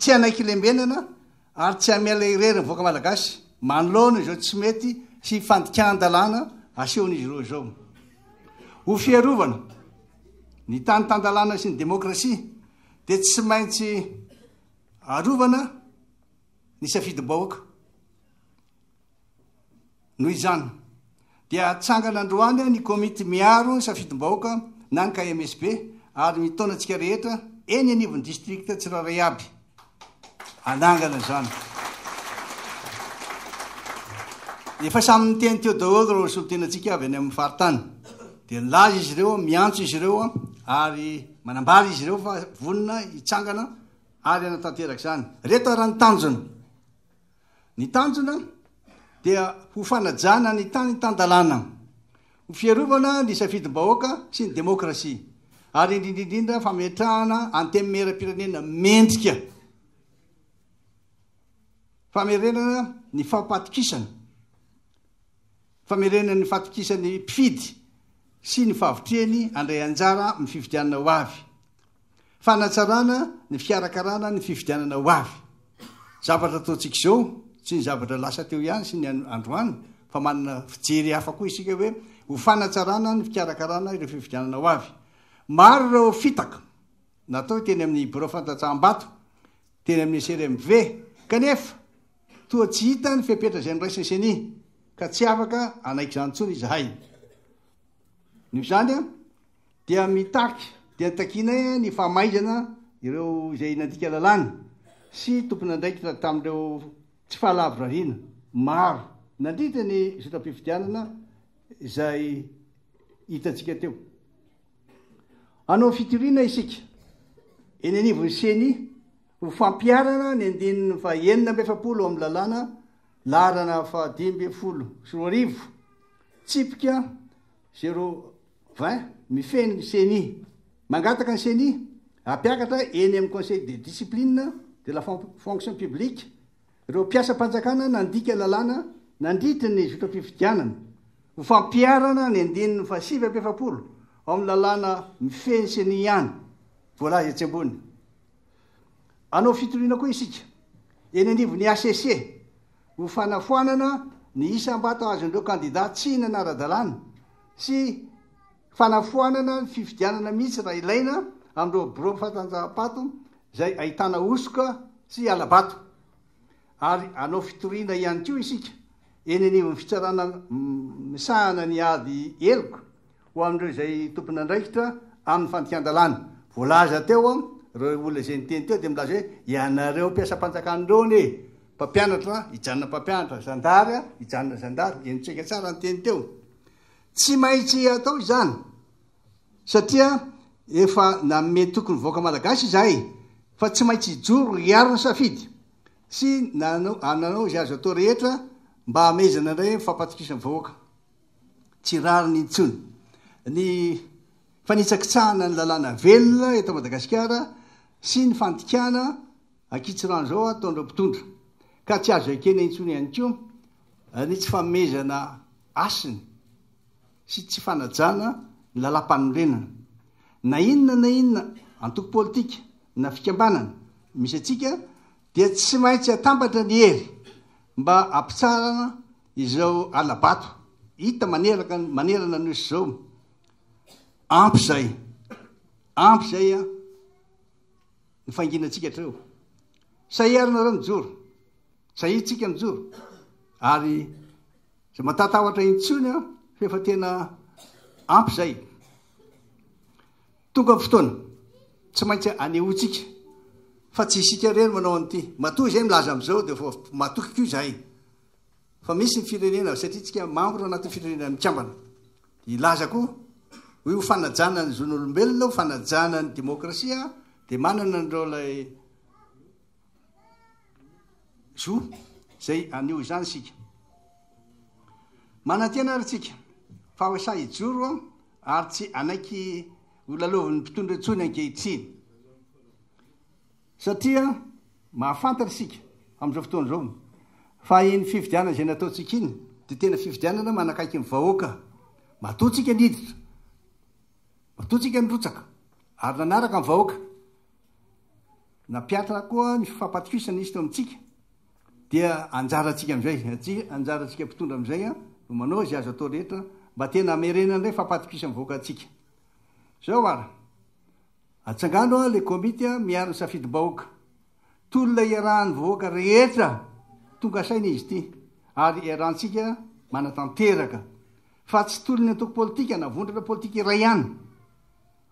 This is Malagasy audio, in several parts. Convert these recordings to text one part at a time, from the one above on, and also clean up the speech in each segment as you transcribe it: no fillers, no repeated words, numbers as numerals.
tsy anaiky lembenana ary tsy amiala irery ny voaka malagasy manoloana zao tsy mety sy fandikan-dalàna asehon'izy ireo zao ho fiarovana ny tany tan-dalàna sy ny demokrasia dia tsy maintsy arovana ny safidim-bahoaka noho izany dia atsangana androany ny komity miaro safidim-bahoaka na ny KMSB ary mitaona antsika rehetra eny anivon'ny distrikta tsiraray aby anangana zany efa samy miteny teo daholo ro solotenantsika avy any amin'ny faritany dia nilaza izy ireo miantso izy ireo ary manambary izy ireo fa vonina hitsangana ary anatanteraka zany reto raha ny tanjona ny tanjona dia ho fanajana ny tany tan-dalàna ho fiarovana ny safidim-bahoaka sy ny demokrasia ary indrindrindrindra fametrahana antemimera-pirenena mendrika famerenana ny fampatokisana famerenana ny fatokisany mpifidy sy ny fahavotreny andray anjara amin'ny fifidianana ho avy fanatsarana ny fikarakarana ny fifidianana ho avy zavatra ataontsika izao tsy ny zavatra lasa teo ihany sy ny androany fa manana fijery hafa koa isika hoe ho fanatsarana ny fikarakarana ireo fifidianana ho avy maro ireo fitaka natao teny amin'ny bureau fantatsaham-bato teny amin'ny CRMV kanefa toa tsy hita ny fiapetra izay niraisiny seny ka tsy afaka anaiky zany tsony izahay noho izany dia mitaky dia nitakinay ny fahamaizana ireo izay nandika lalàny sy tompony andraikitra tamin'ireo tsy fahalavorariana maro nandritra ny zotam-pifidianana izay hitantsika teo anao fitoriana isika eny anivon'ny seny ho fampiarana ny andininy fa 9 amin'ny lalàna larana fa 5 sy 10 tsipika 020 mifeny ny seny mangataka ny seny ampiakatra eny amin'ny conseil de discipline de la fonction publique ireo mpiasa-panjakana nandika lalàna nandritra ny zotam-pifidianana ho fampiarana ny andininy fa 7 amin'ny lalàna mifeny seny ihany voalaza etsy ambony anao fitoriana koa isika eny anivon'ny ACC ho fanafoanana ny isam-bato azon'ireo kandidat tsy nanara-dalàna sy fanafoanana ny fifidianana mihitsy raha ilaina amin'ireo bureau fatanjaha-bato izay ahitana osoka sy alabato ary anao fitoriana ihany koa isika eny anivon'ny fitsarana misahana ny ady eloko ho amin'ireo izay tompony andraikitra amin'ny fandikan-dalàna voalaza teo reo olona izay niteny teo dia milaza hoe ianareo mpiasa-panjakan'ireo ne mpampianatra hijanona mpampianatra zandary hijanona zandary enitsika tsara nyteny teo tsy maintsy atao izany satria efa naome tokony voaka malagasy izahay fa tsy maintsy hijoro hiarona safidy sy nanao izay azo atao rehetra mba hamezana indray fampatokisany vahoaka tsy rariny intsony ny fanitsakitsahana ny lalàna velona eto Madagasikara sy ny fandikana ankitsirano zao ataon'ireo mpitondra ka tsy azo ekena intsony ihany koa ny tsy famezana asiny sy tsy fanajana ny lalam-panorenana na inona antoko politika na fikambanana misy atsika dia tsy maintsy atambatra ny hery mba ampitsarana izao alabato hita manerana noisy zao ampy zay ny fanginantsika hatreo sahiarina reo mijoro sahitsika mijoro ary zay matatahotra intsony fefa tena ampy zay tonga amin'ny fotoana tsy maintsy anehotsika fa tsy isika reny manao an'ity matoa izay milaza am'izao dia fa matoky koa izahay fa misy ny firenena satria tsika membre anatin'ny firenena mikambana ilaza koa hoe ho fanajana ny zon'olombelona ho fanajana ny demokrasia dia manana andreo lay zo zay anio izany sika manantena ary tsika fa hoasa hijoro ary tsy anaiky olalaovan'ny mpitondra ntsony ankehitriny satria mahafantatra sika amin'izao fotoana zao fa iny fifidianana zay nataontsika iny dia tena fifidianana manakaiky ny vahoaka matoatsika niditra matoatsika nirotsaka ary nanaraka ny vahoaka napiatra koa ny fifampatokisana izy to amitsika dia anjaratsika am'izay anjaratsika mpitondra am'izay a no manao zy azo atao rehetra mba tena amerenana ndray fampatokisa mivoaka atsika zao ara atsangano a le komity a miariny safidy-bahoaka tolona iarahany voaka rehetra tonga saina izy ty ary iarahantsika manatanteraka fa tsy tolony antoko politika navondrana politika iray ihany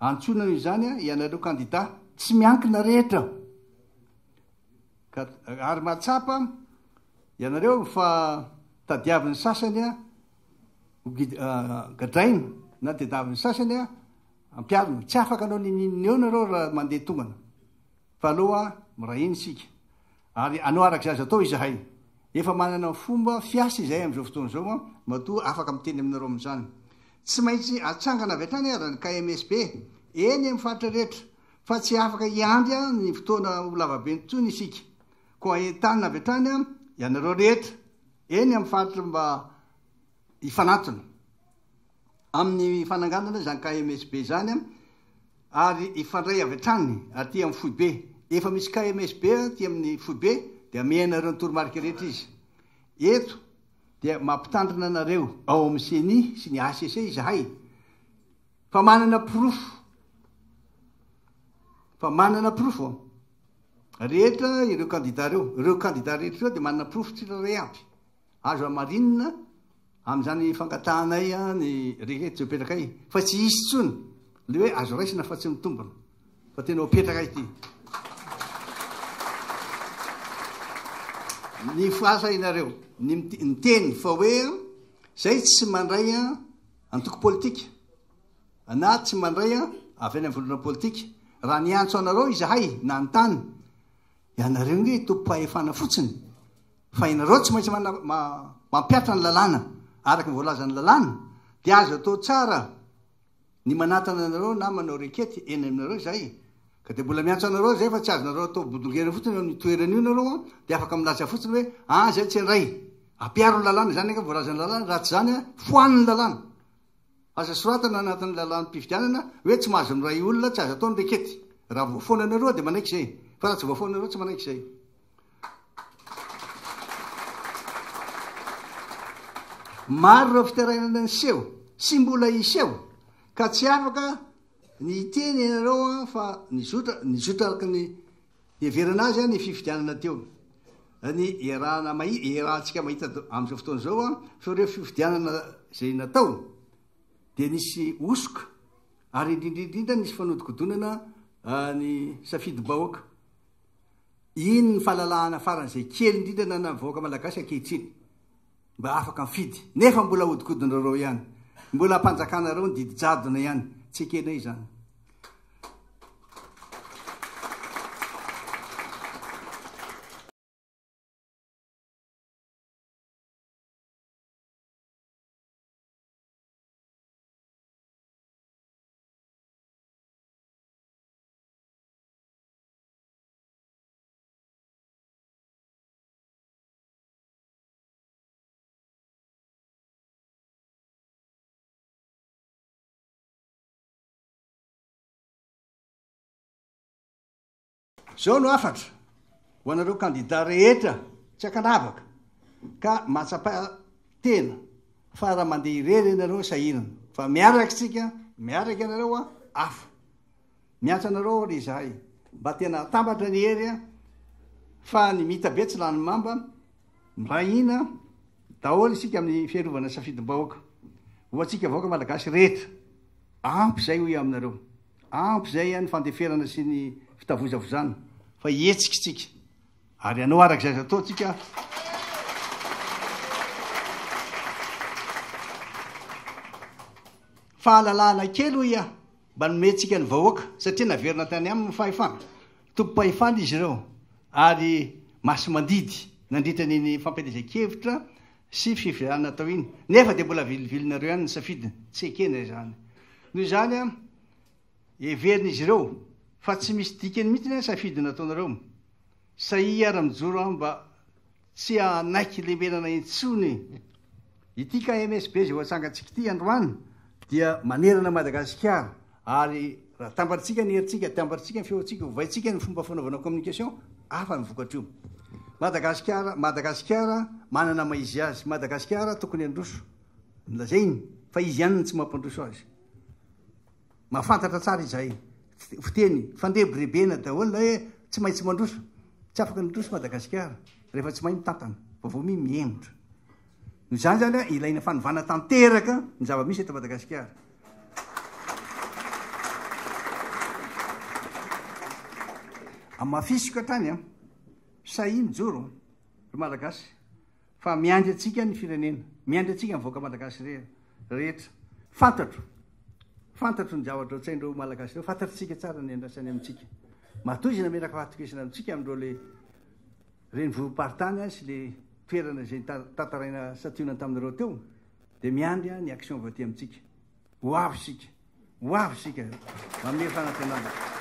antsonana izany a ianareo kandida tsy miankina rehetra ary mahatsapa ianareo fa tadiavin'ny sasany a gadraina na tadiavin'ny sasany a ampiariny tsy afaka anao nineo nareo raha mandeha tongana fa aloha mirahiny sika ary anao arak'izay azo atao izahay efa manana fomba fiasa izay am'izao fotoana zao a matoa afaka miteny aminareo am'izany tsy maintsy atsangana avy hatrany arany KMSB eny am'ny faritra rehetra fa tsy afaka iandry a ny fotoana lavabe ntsony isika koa entanina avy hatrany a ianareo rehetra eny am'ny faritra mba ifanatona amin'ny fananganana zany KMSB zany a ary ifandray avy hatrany aty am'ny foibe efa misy KMSB ty amin'ny foibe dia mianareo ny toromarika rehetra izy eto dia mampitandrina anareo ao amin'ny CENI sy ny ACC izahay fa manana profo rehetra ireo kandida rehetra reo dia manana profo tsiraray aby azo amarinina am'izany fangatahanay ny rehetra zay petrakay fa tsy isy tsony le hoe azo raisina fa tsy mitombona fa tena opetraka ity ny fasa inareo ny teny fa hoe zay tsy mandray antoko politika na tsy mandray avy any amvolona politika raha niantso anareo izahay na nytany ianareo nge tompo-pahefana fotsiny fa inareo tsy maintsy mampiatra ny lalàna araky ny voalaza ny lalàna dia azo atao tsara ny manatana anareo na manao rekety eny aminareo zay ka de mbola miantso anareo zay fa tsy azonareo atao bodongera fotsiny amin'ny toerana io nareo dia afaka milaza fotsiny hoe zay tsy ndray ampiaro ny lalàna zany ka voalazany lalàna raha tsy zany foaniny lalàna asa soratana anatin'ny lalàna mpividianana hoe tsy mahazo miray olona tsy azo atao ny rekety raha voafoana anareo dia manaiky zay fa raha tsy voafoana anareo tsy manaiky zay maro reo fiterainana ny seho sy mbola iseho ka tsy afaka ny teny ianareo fa nizotra araka ny everana azy ny fifidianana teo ny iarahantsika mahita am'izao fotoana zao fa reo fifidianana zay natao dia nisy osoka ary indrindrindrindra nisy fanodikodonana ny safidy-bahoaka iny ny fahalalahana faran'izay kely indrindra na voaka malagasy ankehitriny mba afaka mifidy nefa mbola hodikodinareo ihany mbola hampanjakanareo ny didijadona ihany tsy ekena izany zao no afatra ho anareo kandida rehetra tsy akanavaka ka matsapa tena fa raha mandeha irery ianareo sahinana fa miaraky tsika miaraky ianareo afa miantso anareo ry zahay mba tena tambatra ny hery fa ny mita be tsy lany mamba mirahina daholo isika amin'ny fiarovana safidy-bahoaka ho atsika vahoaka malagasy rehetra ampy zay hoy aminareo ampy zay ny fandeferana sy ny fitavozavozana fa etsika tsika ary anao arak'izay zatao tsika fahalalahana kely ho mba nometsika ny vahoaka satria naverina tany amin'ny fahefana tompo-pahefana izy ireo ary maso mandidy nandritra niny fampielezan-kevitra sy fifidianana tao iny nefa dia mbola vilivilinareo ihany ny safidiny tsy ekena zany noho zany everin'izy ireo fa tsy misy dikany mihitsy safidy nataonareo saia ara-mijoro mba tsy anaiky lemenana intsony ity KMSB zay ho atsangatsika ity androany dia manerana Madagasikara ary raha tambaritsika ny herintsika tambaritsika ny feoantsika hovaintsika ny fomba fanaovana communication afa nyvokatra io madagasikara manana maizy azy madagasikara tokony androso lazainy fa izy ihany tsy mampandroso azy mahafantatra tsara izay fiteny fandrebrebena daholo hoe tsy maintsy mandroso tsy afaka nydroso madagasikara rehefa tsy mahay mitantana vavomi mihemotra no zany zany a ilaina fanovana tanteraka ny zava-misy eto madagasikara amafisiko hatrany a sahy mijoro ry malagasy fa miandry atsika ny firenena miandry atsika nyvoaka malagasy rehetra fantatro ny zavatra otsaindreo malagasy reo fantatritsika tsara ny andrasany amintsika matozy nameraka fahatokesana amintsika amindreo le reny vopartany a sy le toerana zay tantaraina sationany taminareo teo de miandry a ny action voaty amintsika ho avy sika mamey fanantenana